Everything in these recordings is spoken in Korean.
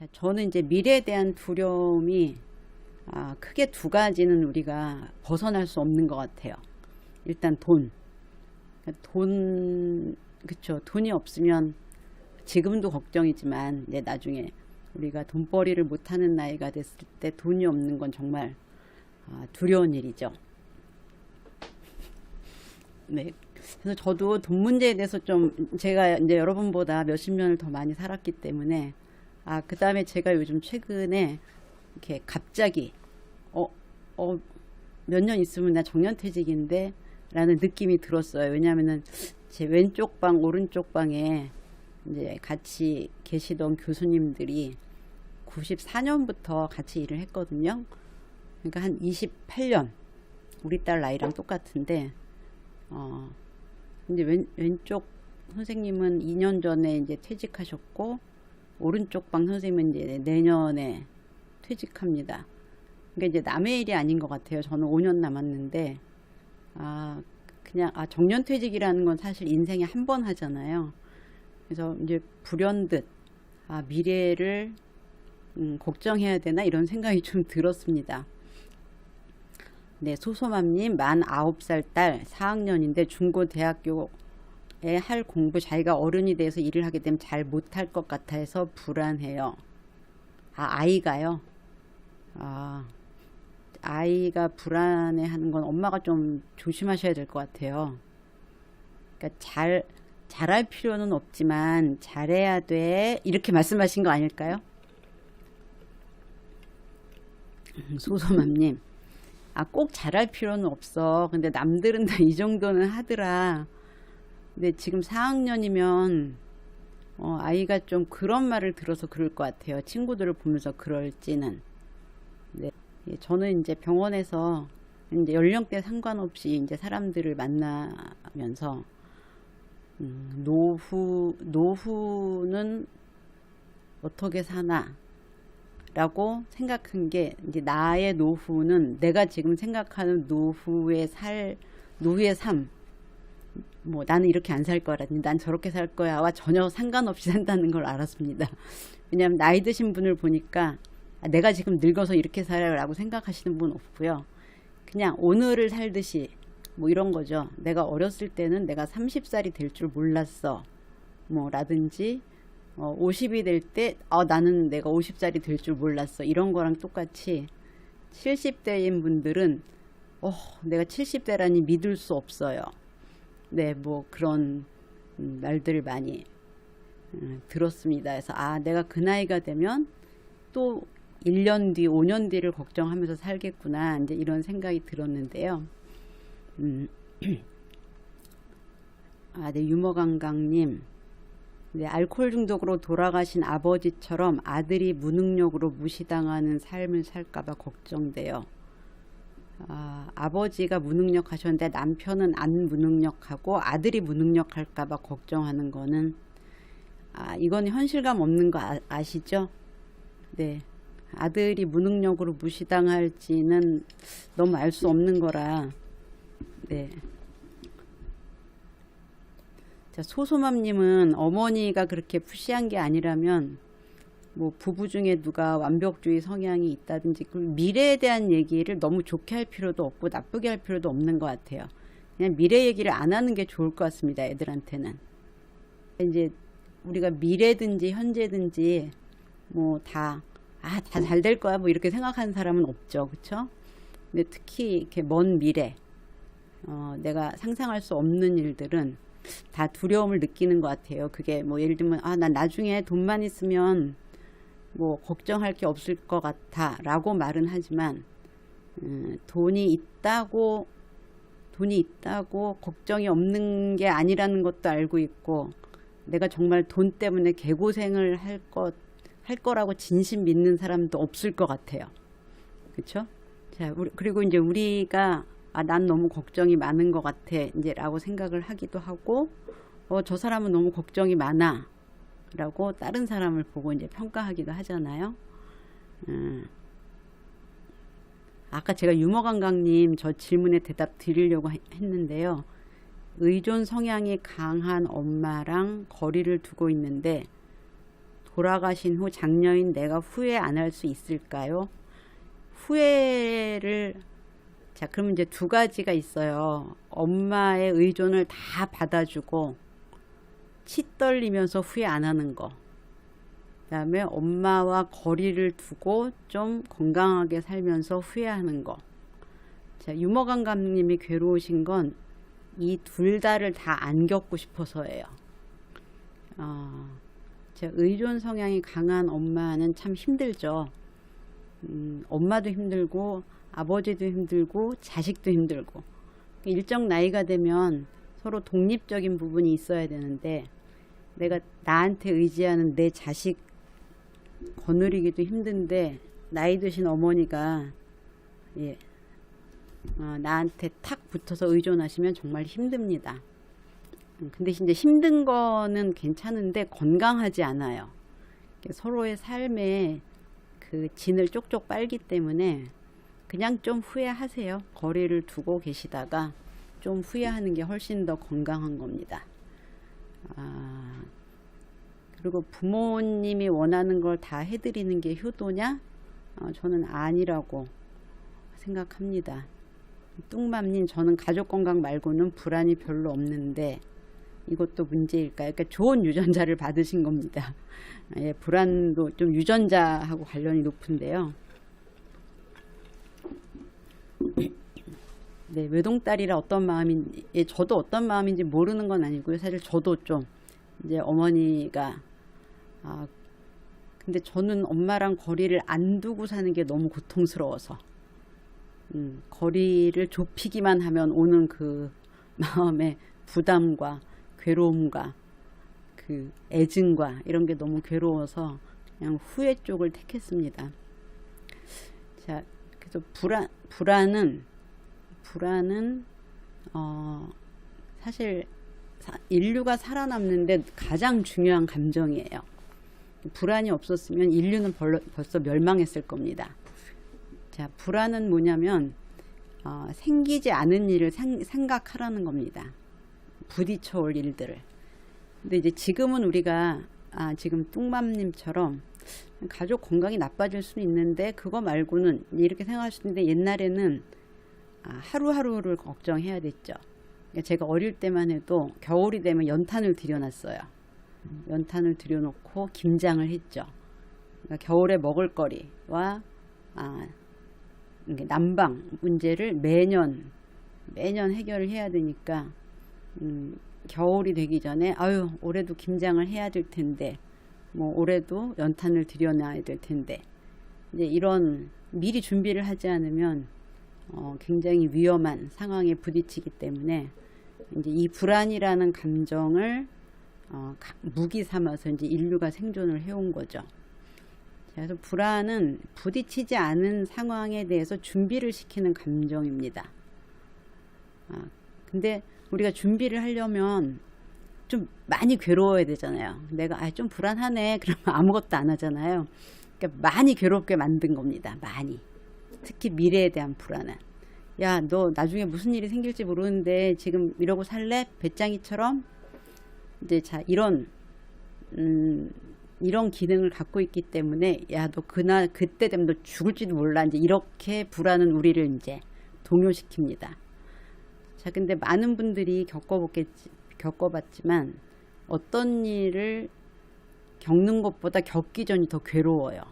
자, 저는 이제 미래에 대한 두려움이 크게 두 가지는 우리가 벗어날 수 없는 것 같아요. 일단 돈. 그러니까 그쵸. 돈이 없으면 지금도 걱정이지만 이제 나중에 우리가 돈벌이를 못하는 나이가 됐을 때 돈이 없는 건 정말 두려운 일이죠. 네. 그래서 저도 돈 문제에 대해서 좀 제가 이제 여러분보다 몇십 년을 더 많이 살았기 때문에 그 다음에 제가 요즘 최근에 이렇게 갑자기 몇 년 있으면 나 정년퇴직인데 라는 느낌이 들었어요. 왜냐하면은 제 왼쪽 방 오른쪽 방에 이제 같이 계시던 교수님들이 94년부터 같이 일을 했거든요. 그러니까 한 28년 우리 딸 나이랑 똑같은데 이제 왼쪽 선생님은 2년 전에 이제 퇴직하셨고 오른쪽 방 선생님은 이제 내년에 퇴직합니다. 그러니까 이제 남의 일이 아닌 것 같아요. 저는 5년 남았는데 그냥 정년퇴직이라는 건 사실 인생에 한 번 하잖아요. 그래서 이제 불현듯 미래를 걱정해야 되나 이런 생각이 좀 들었습니다. 네, 소소맘님 49살 딸 4학년인데 중고대학교에 할 공부 자기가 어른이 돼서 일을 하게 되면 잘 못할 것 같아서 불안해요. 아이가요? 아이가 불안해하는 건 엄마가 좀 조심하셔야 될 것 같아요. 그러니까 잘할 필요는 없지만 잘해야 돼 이렇게 말씀하신 거 아닐까요? 소소맘님 꼭 잘할 필요는 없어. 근데 남들은 다 이 정도는 하더라. 근데 지금 4학년이면 아이가 좀 그런 말을 들어서 그럴 것 같아요. 친구들을 보면서 그럴지는. 네. 저는 이제 병원에서 이제 연령대 상관없이 이제 사람들을 만나면서 노후는 어떻게 사나 라고 생각한 게 이제 나의 노후는 내가 지금 생각하는 노후의 삶 뭐 나는 이렇게 안 살 거라든지 난 저렇게 살 거야와 전혀 상관없이 산다는 걸 알았습니다. 왜냐하면 나이 드신 분을 보니까 내가 지금 늙어서 이렇게 살아라고 생각하시는 분 없고요. 그냥 오늘을 살듯이 뭐 이런 거죠. 내가 어렸을 때는 내가 30살이 될 줄 몰랐어 뭐 라든지 50이 될 때 나는 내가 50살이 될 줄 몰랐어 이런 거랑 똑같이 70대인 분들은 내가 70대라니 믿을 수 없어요. 네, 뭐 그런 말들을 많이 들었습니다. 그래서 내가 그 나이가 되면 또 1년 뒤 5년 뒤를 걱정하면서 살겠구나 이제 이런 생각이 들었는데요. 네, 유머강강님 네, 알코올 중독으로 돌아가신 아버지처럼 아들이 무능력으로 무시당하는 삶을 살까봐 걱정돼요. 아버지가 무능력하셨는데 남편은 안 무능력하고 아들이 무능력할까봐 걱정하는 거는 이건 현실감 없는 거 아시죠? 네, 아들이 무능력으로 무시당할지는 너무 알 수 없는 거라. 네. 자, 소소맘님은 어머니가 그렇게 푸시한 게 아니라면 뭐 부부 중에 누가 완벽주의 성향이 있다든지 미래에 대한 얘기를 너무 좋게 할 필요도 없고 나쁘게 할 필요도 없는 것 같아요. 그냥 미래 얘기를 안 하는 게 좋을 것 같습니다. 애들한테는. 이제 우리가 미래든지 현재든지 뭐 다 잘 될 거야 뭐 이렇게 생각하는 사람은 없죠. 그쵸? 근데 특히 이렇게 먼 미래 내가 상상할 수 없는 일들은 다 두려움을 느끼는 것 같아요. 그게 뭐 예를 들면 난 나중에 돈만 있으면 뭐 걱정할 게 없을 것 같아 라고 말은 하지만 돈이 있다고 걱정이 없는 게 아니라는 것도 알고 있고 내가 정말 돈 때문에 개고생을 할 거라고 진심 믿는 사람도 없을 것 같아요. 그쵸? 자, 그리고 이제 우리가 난 너무 걱정이 많은 것 같아 이제 라고 생각을 하기도 하고 저 사람은 너무 걱정이 많아 라고 다른 사람을 보고 이제 평가하기도 하잖아요. 아까 제가 유머강강님 저 질문에 대답 드리려고 했는데요. 의존 성향이 강한 엄마랑 거리를 두고 있는데 돌아가신 후 장녀인 내가 후회 안 할 수 있을까요? 후회를, 자, 그러면 이제 두 가지가 있어요. 엄마의 의존을 다 받아주고 치 떨리면서 후회 안 하는 거. 그 다음에 엄마와 거리를 두고 좀 건강하게 살면서 후회하는 거. 자, 유머감각님이 괴로우신 건 이 둘 다를 다 안 겪고 싶어서예요. 의존 성향이 강한 엄마는 참 힘들죠. 엄마도 힘들고 아버지도 힘들고 자식도 힘들고, 일정 나이가 되면 서로 독립적인 부분이 있어야 되는데 내가 나한테 의지하는 내 자식 거느리기도 힘든데 나이 드신 어머니가 나한테 탁 붙어서 의존하시면 정말 힘듭니다. 근데 이제 힘든 거는 괜찮은데 건강하지 않아요. 서로의 삶에 그 진을 쪽쪽 빨기 때문에 그냥 좀 후회하세요. 거리를 두고 계시다가 좀 후회하는 게 훨씬 더 건강한 겁니다. 그리고 부모님이 원하는 걸 다 해드리는 게 효도냐? 저는 아니라고 생각합니다. 뚱맘님, 저는 가족 건강 말고는 불안이 별로 없는데 이것도 문제일까요? 그러니까 좋은 유전자를 받으신 겁니다. 불안도 좀 유전자하고 관련이 높은데요. 네, 외동딸이라 어떤 마음인지, 저도 어떤 마음인지 모르는 건 아니고요. 사실 저도 좀 이제 어머니가 근데 저는 엄마랑 거리를 안 두고 사는 게 너무 고통스러워서 거리를 좁히기만 하면 오는 그 마음의 부담과 괴로움과 그 애증과 이런 게 너무 괴로워서 그냥 후회 쪽을 택했습니다. 자, 그래서 불안은 사실 인류가 살아남는데 가장 중요한 감정이에요. 불안이 없었으면 인류는 벌써 멸망했을 겁니다. 자, 불안은 뭐냐면 생기지 않은 일을 생각하라는 겁니다. 부딪혀 올 일들을. 근데 이제 지금은 우리가 지금 뚱맘님처럼 가족 건강이 나빠질 수는 있는데 그거 말고는 이렇게 생각할 수 있는데, 옛날에는 하루하루를 걱정해야 됐죠. 그러니까 제가 어릴 때만 해도 겨울이 되면 연탄을 들여놨어요. 연탄을 들여놓고 김장을 했죠. 그러니까 겨울에 먹을거리와 난방 문제를 매년 해결을 해야 되니까 겨울이 되기 전에 올해도 김장을 해야 될 텐데, 뭐 올해도 연탄을 들여놔야 될 텐데, 이제 이런 미리 준비를 하지 않으면 굉장히 위험한 상황에 부딪히기 때문에 이제 이 불안이라는 감정을 무기 삼아서 이제 인류가 생존을 해온 거죠. 그래서 불안은 부딪히지 않은 상황에 대해서 준비를 시키는 감정입니다. 근데 우리가 준비를 하려면 좀 많이 괴로워야 되잖아요. 내가 좀 불안하네 그러면 아무것도 안 하잖아요. 그러니까 많이 괴롭게 만든 겁니다. 많이. 특히 미래에 대한 불안은. 야, 너 나중에 무슨 일이 생길지 모르는데 지금 이러고 살래? 배짱이처럼. 이제 자, 이런 기능을 갖고 있기 때문에, 야, 너 그때 되면 너 죽을지도 몰라. 이제 이렇게 불안은 우리를 이제 동요시킵니다. 자, 근데 많은 분들이 겪어봤지만 어떤 일을 겪는 것보다 겪기 전이 더 괴로워요.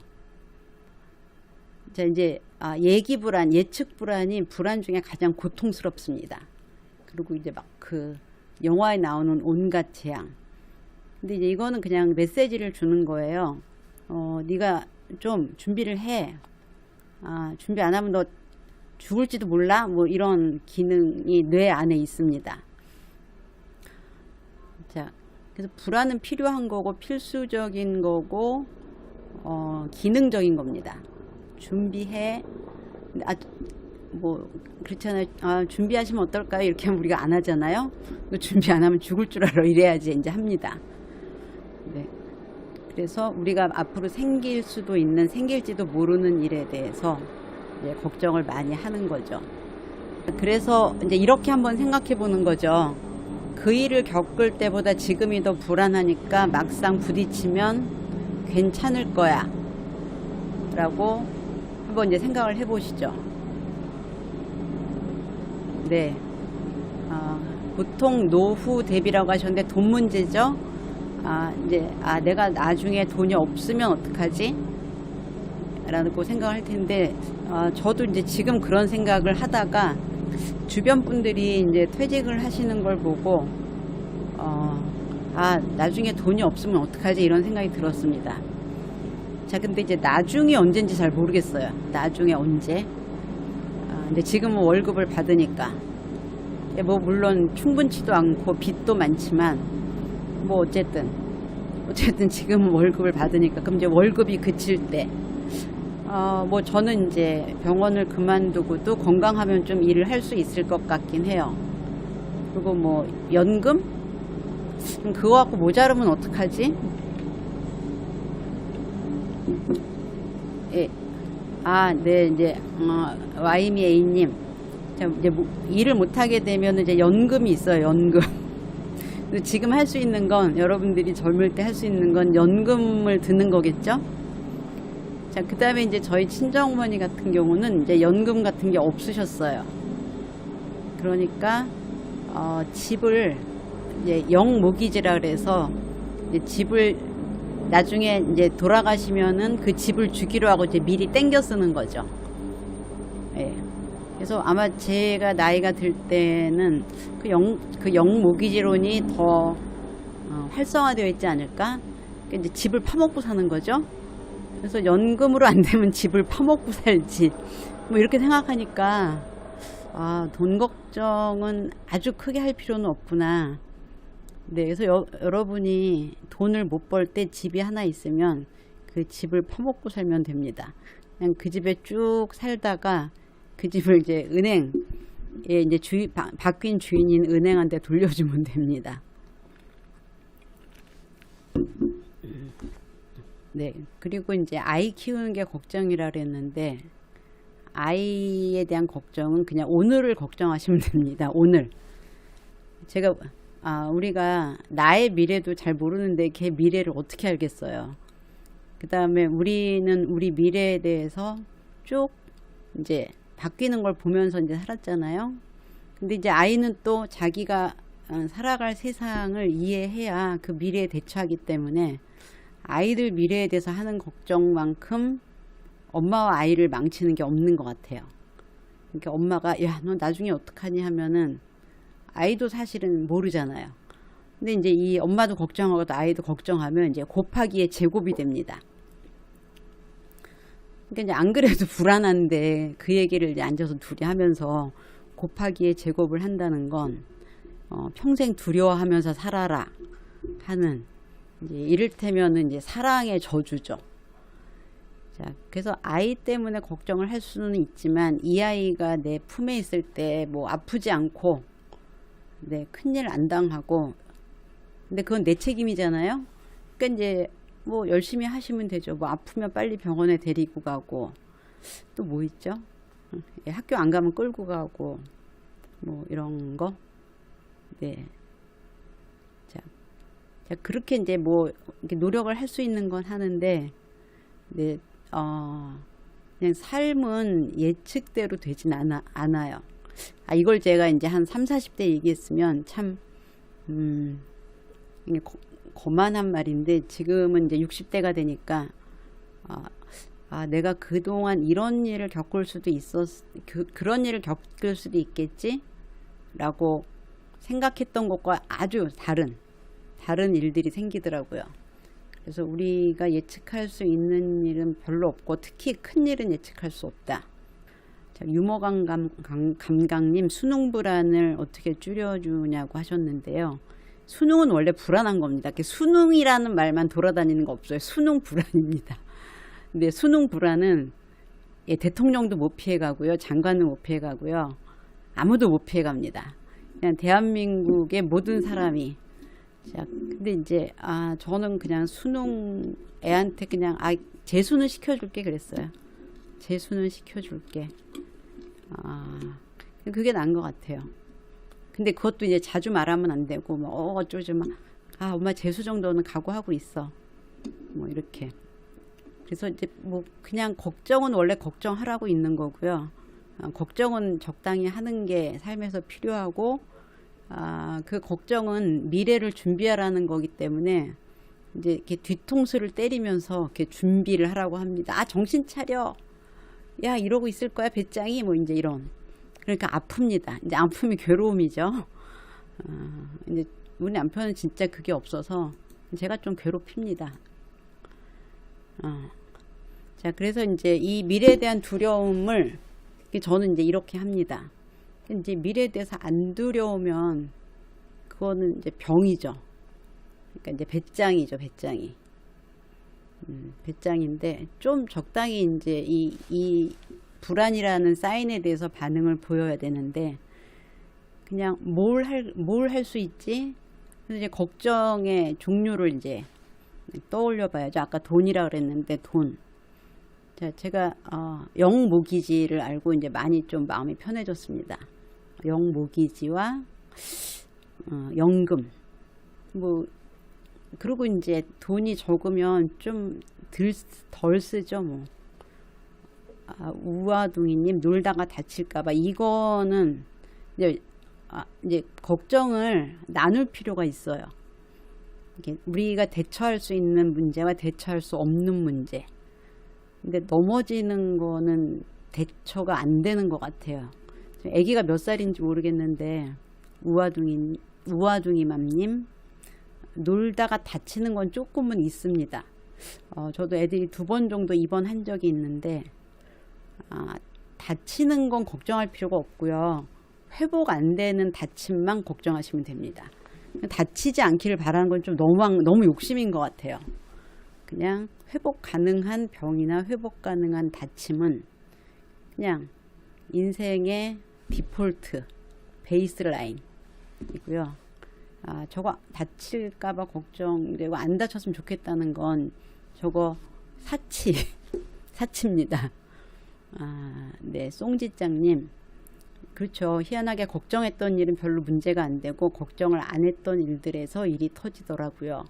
자, 이제 예기 불안, 예측 불안이 불안 중에 가장 고통스럽습니다. 그리고 이제 막 그 영화에 나오는 온갖 재앙. 근데 이제 이거는 그냥 메시지를 주는 거예요. 네가 좀 준비를 해. 준비 안 하면 너 죽을지도 몰라. 뭐 이런 기능이 뇌 안에 있습니다. 자, 그래서 불안은 필요한 거고 필수적인 거고 기능적인 겁니다. 준비해. 뭐 그렇잖아요. 준비하시면 어떨까요? 이렇게 하면 우리가 안 하잖아요. 너 준비 안 하면 죽을 줄 알아. 이래야지 이제 합니다. 네. 그래서 우리가 앞으로 생길 수도 있는, 생길지도 모르는 일에 대해서 이제 걱정을 많이 하는 거죠. 그래서 이제 이렇게 한번 생각해 보는 거죠. 그 일을 겪을 때보다 지금이 더 불안하니까 막상 부딪히면 괜찮을 거야 라고 한번 이제 생각을 해 보시죠. 네. 보통 노후 대비라고 하셨는데 돈 문제죠. 내가 나중에 돈이 없으면 어떡하지? 라고 생각할 텐데, 저도 이제 지금 그런 생각을 하다가 주변 분들이 이제 퇴직을 하시는 걸 보고, 나중에 돈이 없으면 어떡하지? 이런 생각이 들었습니다. 자, 근데 이제 나중이 언젠지 잘 모르겠어요. 나중에 언제? 근데 지금은 월급을 받으니까. 뭐, 물론 충분치도 않고 빚도 많지만, 뭐, 어쨌든 지금은 월급을 받으니까. 그럼 이제 월급이 그칠 때, 뭐, 저는 이제 병원을 그만두고도 건강하면 좀 일을 할 수 있을 것 같긴 해요. 그리고 뭐, 연금? 그거 갖고 모자르면 어떡하지? 예. 네, 이제, 와이미 A님. 이제 일을 못하게 되면 이제 연금이 있어요, 연금. 지금 할 수 있는 건, 여러분들이 젊을 때 할 수 있는 건 연금을 드는 거겠죠? 자, 그 다음에 이제 저희 친정어머니 같은 경우는 이제 연금 같은 게 없으셨어요. 그러니까, 집을 이제 영모기지라 그래서 이제 집을 나중에 이제 돌아가시면은 그 집을 주기로 하고 이제 미리 땡겨 쓰는 거죠. 예. 그래서 아마 제가 나이가 들 때는 그 영모기지론이 더 활성화되어 있지 않을까? 그러니까 이제 집을 파먹고 사는 거죠. 그래서 연금으로 안 되면 집을 파먹고 살지. 뭐 이렇게 생각하니까 돈 걱정은 아주 크게 할 필요는 없구나. 네, 그래서 여러분이 돈을 못 벌 때 집이 하나 있으면 그 집을 파먹고 살면 됩니다. 그냥 그 집에 쭉 살다가 그 집을 이제 은행에 이제 바뀐 주인인 은행한테 돌려주면 됩니다. 네, 그리고 이제 아이 키우는 게 걱정이라 그랬는데 아이에 대한 걱정은 그냥 오늘을 걱정하시면 됩니다. 오늘. 제가 우리가 나의 미래도 잘 모르는데 걔 미래를 어떻게 알겠어요. 그 다음에 우리는 우리 미래에 대해서 쭉 이제 바뀌는 걸 보면서 이제 살았잖아요. 근데 이제 아이는 또 자기가 살아갈 세상을 이해해야 그 미래에 대처하기 때문에 아이들 미래에 대해서 하는 걱정만큼 엄마와 아이를 망치는 게 없는 것 같아요. 그러니까 엄마가 야, 너 나중에 어떡하니 하면은 아이도 사실은 모르잖아요. 근데 이제 이 엄마도 걱정하고 또 아이도 걱정하면 이제 곱하기의 제곱이 됩니다. 그러니까 이제 안 그래도 불안한데 그 얘기를 이제 앉아서 둘이 하면서 곱하기의 제곱을 한다는 건 평생 두려워하면서 살아라 하는 이제 이를테면은 이제 사랑의 저주죠. 자, 그래서 아이 때문에 걱정을 할 수는 있지만 이 아이가 내 품에 있을 때 뭐 아프지 않고 네, 큰일 안 당하고 근데 그건 내 책임이잖아요. 그러니까 이제 뭐 열심히 하시면 되죠. 뭐 아프면 빨리 병원에 데리고 가고 또 뭐 있죠? 학교 안 가면 끌고 가고 뭐 이런 거. 네. 자, 그렇게 이제 뭐 이렇게 노력을 할 수 있는 건 하는데 네, 그냥 삶은 예측대로 되진 않아요. 이걸 제가 이제 한 3, 40대 얘기했으면 참 이게 거만한 말인데 지금은 이제 60대가 되니까 내가 그동안 이런 일을 겪을 수도 그런 일을 겪을 수도 있겠지 라고 생각했던 것과 아주 다른 일들이 생기더라고요. 그래서 우리가 예측할 수 있는 일은 별로 없고 특히 큰 일은 예측할 수 없다. 자, 유머 감각님 수능 불안을 어떻게 줄여주냐고 하셨는데요. 수능은 원래 불안한 겁니다. 수능이라는 말만 돌아다니는 거 없어요. 수능 불안입니다. 근데 수능 불안은 대통령도 못 피해가고요. 장관도 못 피해가고요. 아무도 못 피해갑니다. 그냥 대한민국의 모든 사람이. 자, 근데 이제 저는 그냥 수능 애한테 그냥 재수는 시켜줄게 그랬어요. 재수는 시켜줄게. 그게 나은 것 같아요. 근데 그것도 이제 자주 말하면 안 되고 뭐 어쩌지 막 엄마 재수 정도는 각오하고 있어. 뭐 이렇게. 그래서 이제 뭐 그냥 걱정은 원래 걱정하라고 있는 거고요. 걱정은 적당히 하는 게 삶에서 필요하고, 그 걱정은 미래를 준비하라는 거기 때문에 이제 이렇게 뒤통수를 때리면서 이렇게 준비를 하라고 합니다. 정신 차려. 야, 이러고 있을 거야, 배짱이. 뭐 이제 이런. 그러니까 아픕니다. 이제 아픔이 괴로움이죠. 이제 우리 남편은 진짜 그게 없어서 제가 좀 괴롭힙니다. 자, 그래서 이제 이 미래에 대한 두려움을 저는 이제 이렇게 합니다. 이제 미래에 대해서 안 두려우면 그거는 이제 병이죠. 그러니까 이제 배짱이죠, 배짱이. 배짱인데 좀 적당히 이제 이 불안이라는 사인에 대해서 반응을 보여야 되는데 그냥 뭘 할 수 있지? 그래서 이제 걱정의 종류를 이제 떠올려 봐야죠. 아까 돈이라 그랬는데 돈. 자, 제가 영모기지를 알고 이제 많이 좀 마음이 편해졌습니다. 영모기지와 연금. 뭐 그리고 이제 돈이 적으면 좀 덜 쓰죠, 뭐. 우아둥이님, 놀다가 다칠까봐. 이거는 이제 걱정을 나눌 필요가 있어요. 이게 우리가 대처할 수 있는 문제와 대처할 수 없는 문제. 근데 넘어지는 거는 대처가 안 되는 것 같아요. 아기가 몇 살인지 모르겠는데, 우아둥이맘님, 놀다가 다치는 건 조금은 있습니다. 저도 애들이 2번 정도 입원한 적이 있는데, 다치는 건 걱정할 필요가 없고요. 회복 안 되는 다침만 걱정하시면 됩니다. 다치지 않기를 바라는 건 좀 너무 욕심인 것 같아요. 그냥 회복 가능한 병이나 회복 가능한 다침은 그냥 인생의 디폴트, 베이스라인이고요. 저거 다칠까봐 걱정되고 안 다쳤으면 좋겠다는 건 저거 사치입니다. 네, 송지짱님. 그렇죠. 희한하게 걱정했던 일은 별로 문제가 안 되고 걱정을 안 했던 일들에서 일이 터지더라고요.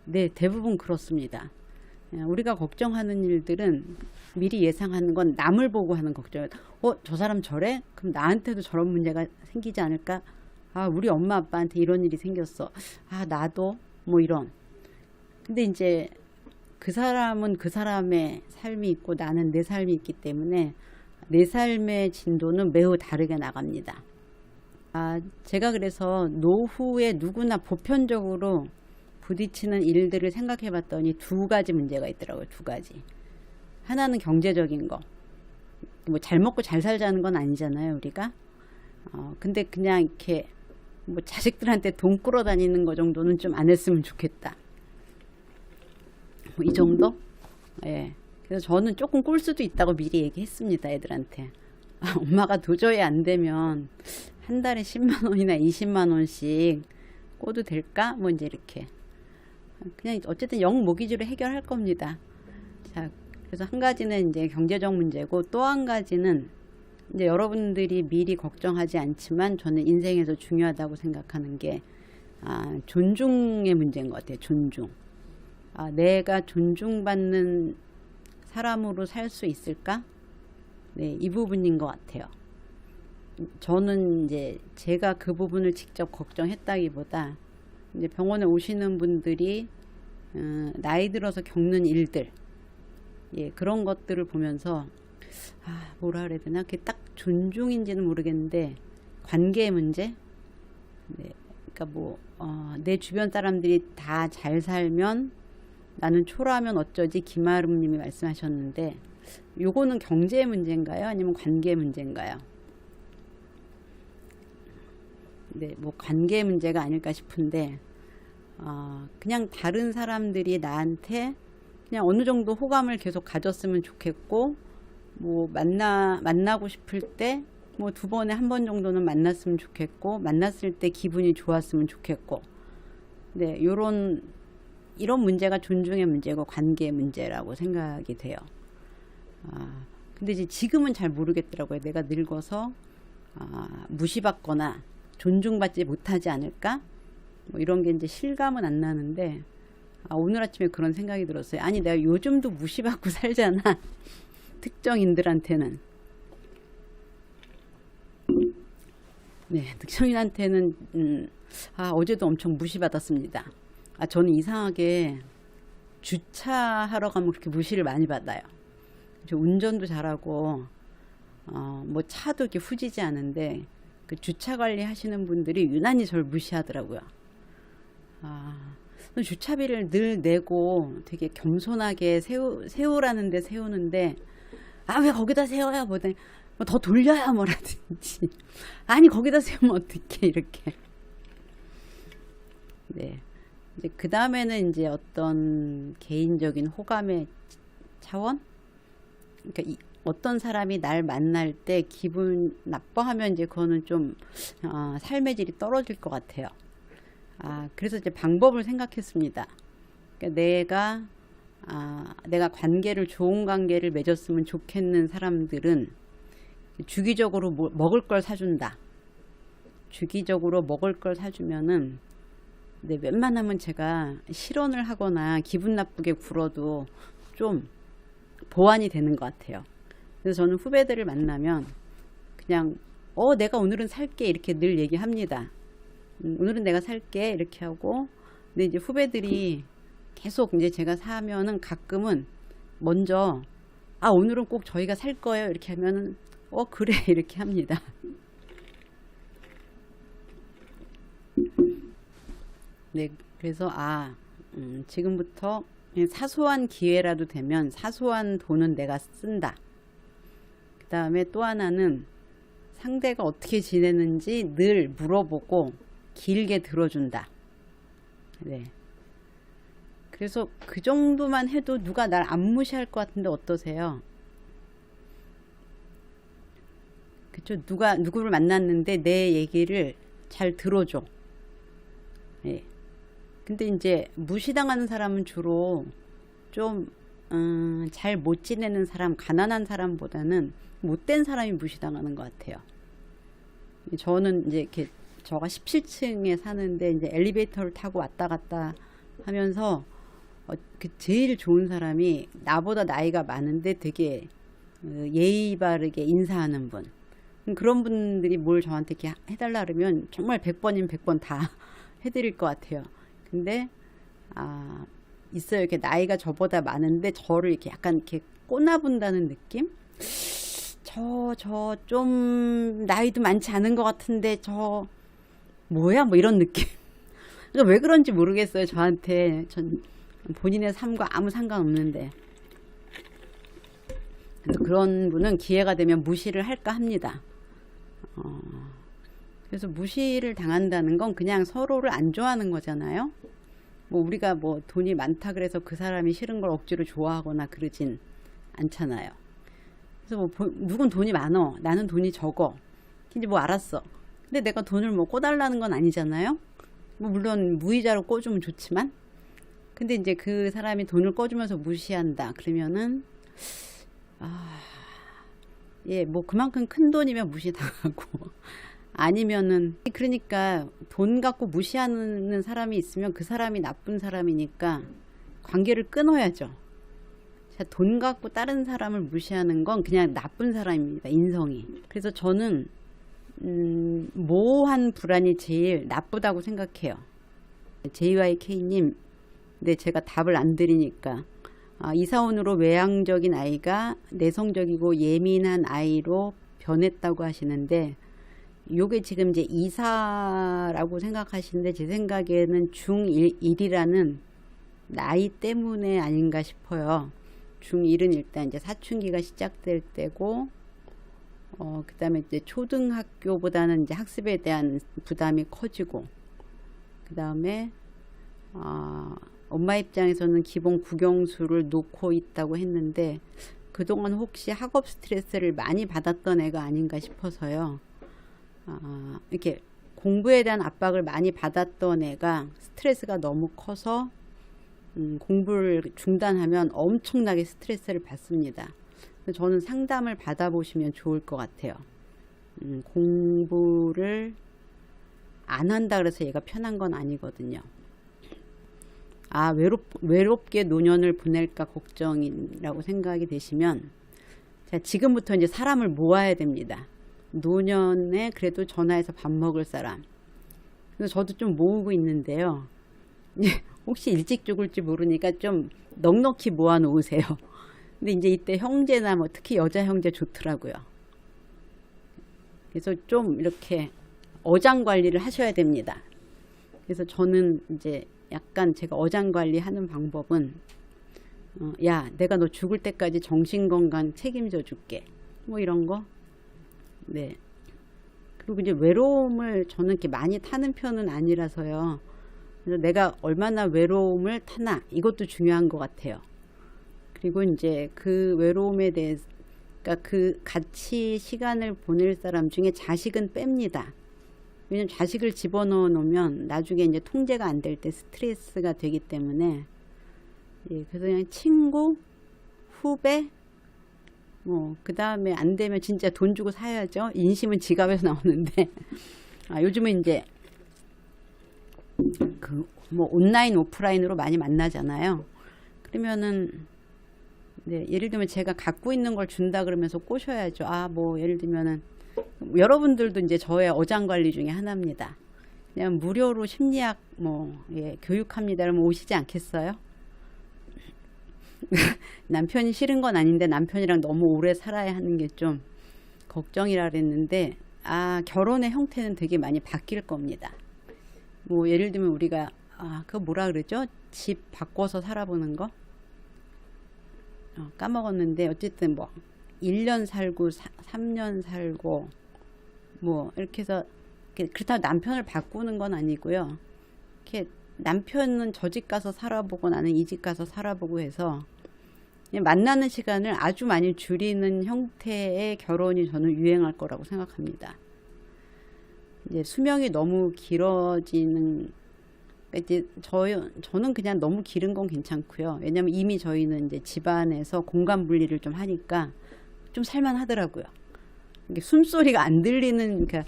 네, 대부분 그렇습니다. 우리가 걱정하는 일들은 미리 예상하는 건 남을 보고 하는 걱정이에요. 저 사람 저래? 그럼 나한테도 저런 문제가 생기지 않을까? 우리 엄마 아빠한테 이런 일이 생겼어. 나도 뭐 이런. 근데 이제 그 사람은 그 사람의 삶이 있고 나는 내 삶이 있기 때문에 내 삶의 진도는 매우 다르게 나갑니다. 제가 그래서 노후에 누구나 보편적으로 부딪히는 일들을 생각해 봤더니 2가지 문제가 있더라고요. 2가지. 하나는 경제적인 거. 뭐 잘 먹고 잘 살자는 건 아니잖아요, 우리가. 근데 그냥 이렇게 뭐 자식들한테 돈 끌어다니는 거 정도는 좀 안 했으면 좋겠다. 이 정도? 예. 그래서 저는 조금 꿀 수도 있다고 미리 얘기했습니다, 애들한테. 엄마가 도저히 안 되면 한 달에 10만 원이나 20만 원씩 꿔도 될까? 뭐 이제 이렇게. 그냥 어쨌든 영모기지로 해결할 겁니다. 자, 그래서 한 가지는 이제 경제적 문제고 또 한 가지는 이제 여러분들이 미리 걱정하지 않지만 저는 인생에서 중요하다고 생각하는 게 존중의 문제인 것 같아요. 존중. 내가 존중받는 사람으로 살 수 있을까? 네, 이 부분인 것 같아요. 저는 이제 제가 그 부분을 직접 걱정했다기보다 이제 병원에 오시는 분들이 나이 들어서 겪는 일들, 예, 그런 것들을 보면서 뭐라 그래야 되나? 그게 딱 존중인지는 모르겠는데 관계의 문제. 네, 그러니까 내 주변 사람들이 다 잘 살면 나는 초라하면 어쩌지? 김아름님이 말씀하셨는데 요거는 경제의 문제인가요? 아니면 관계의 문제인가요? 네, 뭐 관계의 문제가 아닐까 싶은데 그냥 다른 사람들이 나한테 그냥 어느 정도 호감을 계속 가졌으면 좋겠고 뭐 만나고 싶을 때 뭐 2번에 1번 정도는 만났으면 좋겠고 만났을 때 기분이 좋았으면 좋겠고 네, 이런 문제가 존중의 문제고 관계의 문제라고 생각이 돼요. 근데 이제 지금은 잘 모르겠더라고요. 내가 늙어서 무시받거나 존중받지 못하지 않을까? 뭐 이런 게 이제 실감은 안 나는데 오늘 아침에 그런 생각이 들었어요. 아니 내가 요즘도 무시받고 살잖아. 특정인들한테는. 네, 특정인한테는 어제도 엄청 무시받았습니다. 저는 이상하게 주차하러 가면 그렇게 무시를 많이 받아요. 운전도 잘하고 뭐 차도 이렇게 후지지 않은데 그 주차 관리 하시는 분들이 유난히 저를 무시하더라고요. 주차비를 늘 내고 되게 겸손하게 세우라는데 세우는데 왜 거기다 세워야 뭐더 돌려야 뭐라든지 아니 거기다 세우면 어떡해 이렇게. 네, 이제 그 다음에는 이제 어떤 개인적인 호감의 차원, 그러니까 어떤 사람이 날 만날 때 기분 나빠하면 이제 그거는 좀 삶의 질이 떨어질 것 같아요. 그래서 이제 방법을 생각했습니다. 그러니까 내가 좋은 관계를 맺었으면 좋겠는 사람들은 주기적으로 먹을 걸 사준다. 주기적으로 먹을 걸 사주면은 웬만하면 제가 실언을 하거나 기분 나쁘게 굴어도 좀 보완이 되는 것 같아요. 그래서 저는 후배들을 만나면 그냥 내가 오늘은 살게 이렇게 늘 얘기합니다. 오늘은 내가 살게 이렇게 하고. 근데 이제 후배들이 계속 이제 제가 사면은 가끔은 먼저 오늘은 꼭 저희가 살 거예요 이렇게 하면은 그래 이렇게 합니다. 네, 그래서 지금부터 사소한 기회라도 되면 사소한 돈은 내가 쓴다. 그 다음에 또 하나는 상대가 어떻게 지내는지 늘 물어보고 길게 들어준다. 네. 그래서 그 정도만 해도 누가 날 안 무시할 것 같은데 어떠세요? 그쵸? 누구를 만났는데 내 얘기를 잘 들어줘. 예. 근데 이제 무시당하는 사람은 주로 좀, 잘 못 지내는 사람, 가난한 사람보다는 못된 사람이 무시당하는 것 같아요. 저는 이제 이렇게, 저가 17층에 사는데 이제 엘리베이터를 타고 왔다 갔다 하면서, 제일 좋은 사람이 나보다 나이가 많은데 되게 예의 바르게 인사하는 분. 그런 분들이 뭘 저한테 이렇게 해달라 그러면 정말 100번이면 100번 다 해드릴 것 같아요. 근데 있어요. 이렇게 나이가 저보다 많은데 저를 이렇게 약간 이렇게 꼬나본다는 느낌? 저 좀 나이도 많지 않은 것 같은데 저 뭐야 뭐 이런 느낌. 그러니까 왜 그런지 모르겠어요. 저한테. 전 본인의 삶과 아무 상관없는데. 그래서 그런 분은 기회가 되면 무시를 할까 합니다. 그래서 무시를 당한다는 건 그냥 서로를 안 좋아하는 거잖아요. 뭐 우리가 뭐 돈이 많다 그래서 그 사람이 싫은 걸 억지로 좋아하거나 그러진 않잖아요. 그래서 뭐 누군 돈이 많어, 나는 돈이 적어. 이제 뭐 알았어. 근데 내가 돈을 뭐 꿔달라는 건 아니잖아요. 뭐 물론 무이자로 꿔주면 좋지만. 근데 이제 그 사람이 돈을 꿔주면서 무시한다. 그러면은 뭐 그만큼 큰 돈이면 무시당하고 아니면은 그러니까 돈 갖고 무시하는 사람이 있으면 그 사람이 나쁜 사람이니까 관계를 끊어야죠. 돈 갖고 다른 사람을 무시하는 건 그냥 나쁜 사람입니다. 인성이. 그래서 저는 모호한 불안이 제일 나쁘다고 생각해요. JYK님, 근데 제가 답을 안 드리니까 이사원으로 외향적인 아이가 내성적이고 예민한 아이로 변했다고 하시는데 요게 지금 이제 이사라고 생각하시는데 제 생각에는 중1이라는 나이 때문에 아닌가 싶어요. 중1은 일단 이제 사춘기가 시작될 때고 그 다음에 이제 초등학교보다는 이제 학습에 대한 부담이 커지고 그 다음에 엄마 입장에서는 기본 국영수를 놓고 있다고 했는데 그동안 혹시 학업 스트레스를 많이 받았던 애가 아닌가 싶어서요. 이렇게 공부에 대한 압박을 많이 받았던 애가 스트레스가 너무 커서 공부를 중단하면 엄청나게 스트레스를 받습니다. 저는 상담을 받아보시면 좋을 것 같아요. 공부를 안 한다 그래서 얘가 편한 건 아니거든요. 아, 외롭게 노년을 보낼까 걱정이라고 생각이 되시면, 자, 지금부터 이제 사람을 모아야 됩니다. 노년에 그래도 전화해서 밥 먹을 사람. 그래서 저도 좀 모으고 있는데요. 혹시 일찍 죽을지 모르니까 좀 넉넉히 모아 놓으세요. 근데 이제 이때 형제나 뭐 특히 여자 형제 좋더라고요. 그래서 좀 이렇게 어장 관리를 하셔야 됩니다. 그래서 저는 이제 약간 제가 어장 관리하는 방법은 야, 내가 너 죽을 때까지 정신건강 책임져 줄게. 뭐 이런 거. 네. 그리고 이제 외로움을 저는 이렇게 많이 타는 편은 아니라서요. 그래서 내가 얼마나 외로움을 타나 이것도 중요한 것 같아요. 그리고 이제 그 외로움에 대해서, 그러니까 그 같이 시간을 보낼 사람 중에 자식은 뺍니다. 왜냐면 자식을 집어넣어 놓으면 나중에 이제 통제가 안 될 때 스트레스가 되기 때문에, 예, 그래서 그냥 친구, 후배, 뭐 그 다음에 안 되면 진짜 돈 주고 사야죠. 인심은 지갑에서 나오는데 요즘은 이제 그 뭐 온라인 오프라인으로 많이 만나잖아요. 그러면은 네, 예를 들면 제가 갖고 있는 걸 준다 그러면서 꼬셔야죠. 아, 뭐 예를 들면은 여러분들도 이제 저의 어장 관리 중에 하나입니다. 그냥 무료로 심리학 뭐 예, 교육합니다. 그러면 오시지 않겠어요? 남편이 싫은 건 아닌데 남편이랑 너무 오래 살아야 하는 게 좀 걱정이라 그랬는데, 아, 결혼의 형태는 되게 많이 바뀔 겁니다. 뭐 예를 들면 우리가 그거 뭐라 그러죠? 집 바꿔서 살아보는 거? 까먹었는데 어쨌든 뭐 1년 살고 3년 살고 뭐 이렇게 해서, 그렇다고 남편을 바꾸는 건 아니고요. 이렇게 남편은 저 집 가서 살아보고 나는 이 집 가서 살아보고 해서 만나는 시간을 아주 많이 줄이는 형태의 결혼이 저는 유행할 거라고 생각합니다. 이제 수명이 너무 길어지는, 이제 저는 그냥 너무 기른 건 괜찮고요. 왜냐면 이미 저희는 이제 집안에서 공간 분리를 좀 하니까 좀 살만하더라고요. 이게 숨소리가 안 들리는, 그러니까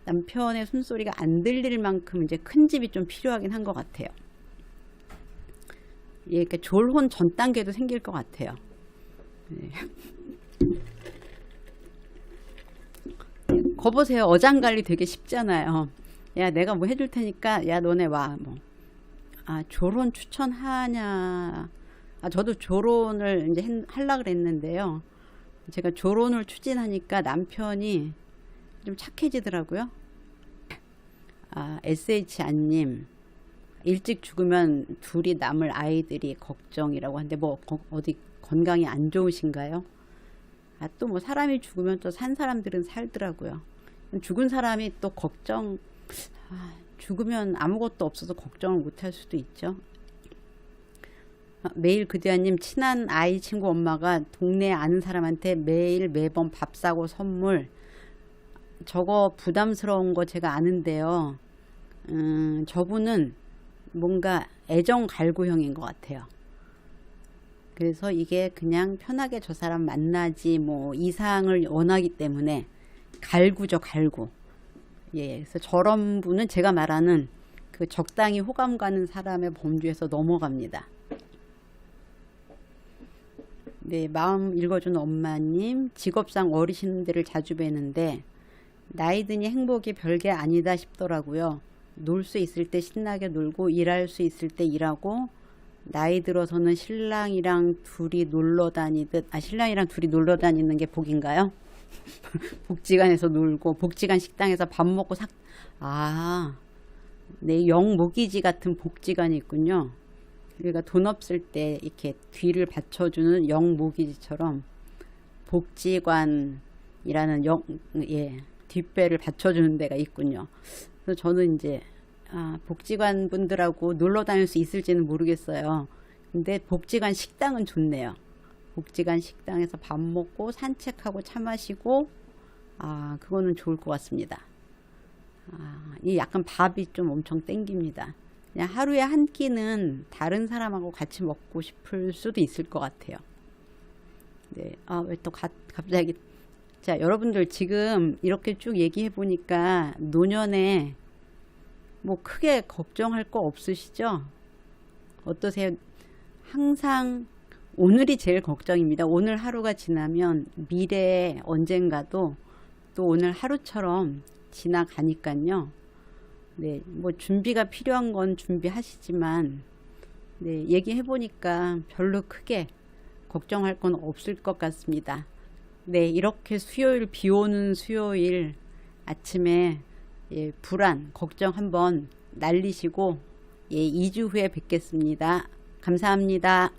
남편의 숨소리가 안 들릴 만큼 이제 큰 집이 좀 필요하긴 한 것 같아요. 예, 그러니까 졸혼 전 단계도 생길 것 같아요. 네. 거 보세요. 어장 관리 되게 쉽잖아요. 야, 내가 뭐 해줄 테니까, 야, 너네 와. 뭐. 졸혼 추천하냐. 저도 졸혼을 이제 하려고 그랬는데요. 제가 졸혼을 추진하니까 남편이 좀 착해지더라고요. SH 안님. 일찍 죽으면 둘이 남을 아이들이 걱정이라고 하는데, 뭐, 어디 건강이 안 좋으신가요? 또 뭐 사람이 죽으면 또 산 사람들은 살더라고요. 죽은 사람이 또 걱정, 죽으면 아무것도 없어서 걱정을 못 할 수도 있죠. 매일 그대아님, 친한 아이 친구 엄마가 동네에 아는 사람한테 매번 밥 사고 선물, 저거 부담스러운 거 제가 아는데요. 저분은 뭔가 애정 갈구형인 것 같아요. 그래서 이게 그냥 편하게 저 사람 만나지 뭐 이상을 원하기 때문에 갈구죠, 갈구. 예, 그래서 저런 분은 제가 말하는 그 적당히 호감 가는 사람의 범주에서 넘어갑니다. 네, 마음 읽어주는 엄마님, 직업상 어르신들을 자주 뵈는데 나이 드니 행복이 별게 아니다 싶더라고요. 놀 수 있을 때 신나게 놀고 일할 수 있을 때 일하고, 나이 들어서는 신랑이랑 둘이 놀러 다니듯, 신랑이랑 둘이 놀러 다니는 게 복인가요? 복지관에서 놀고 복지관 식당에서 밥 먹고 네, 영모기지 같은 복지관이 있군요. 우리가 돈 없을 때 이렇게 뒤를 받쳐주는 영모기지처럼 복지관이라는 뒷배를 받쳐주는 데가 있군요. 그래서 저는 이제 복지관 분들하고 놀러 다닐 수 있을지는 모르겠어요. 근데 복지관 식당은 좋네요. 복지관 식당에서 밥 먹고 산책하고 차 마시고, 그거는 좋을 것 같습니다. 이 약간 밥이 좀 엄청 땡깁니다. 그냥 하루에 한 끼는 다른 사람하고 같이 먹고 싶을 수도 있을 것 같아요. 네, 왜 또 갑자기. 자, 여러분들 지금 이렇게 쭉 얘기해 보니까 노년에 뭐 크게 걱정할 거 없으시죠? 어떠세요? 항상 오늘이 제일 걱정입니다. 오늘 하루가 지나면 미래에 언젠가도 또 오늘 하루처럼 지나가니까요. 네, 뭐 준비가 필요한 건 준비하시지만, 네, 얘기해 보니까 별로 크게 걱정할 건 없을 것 같습니다. 네, 이렇게 수요일, 비 오는 수요일 아침에 불안, 걱정 한번 날리시고 2주 후에 뵙겠습니다. 감사합니다.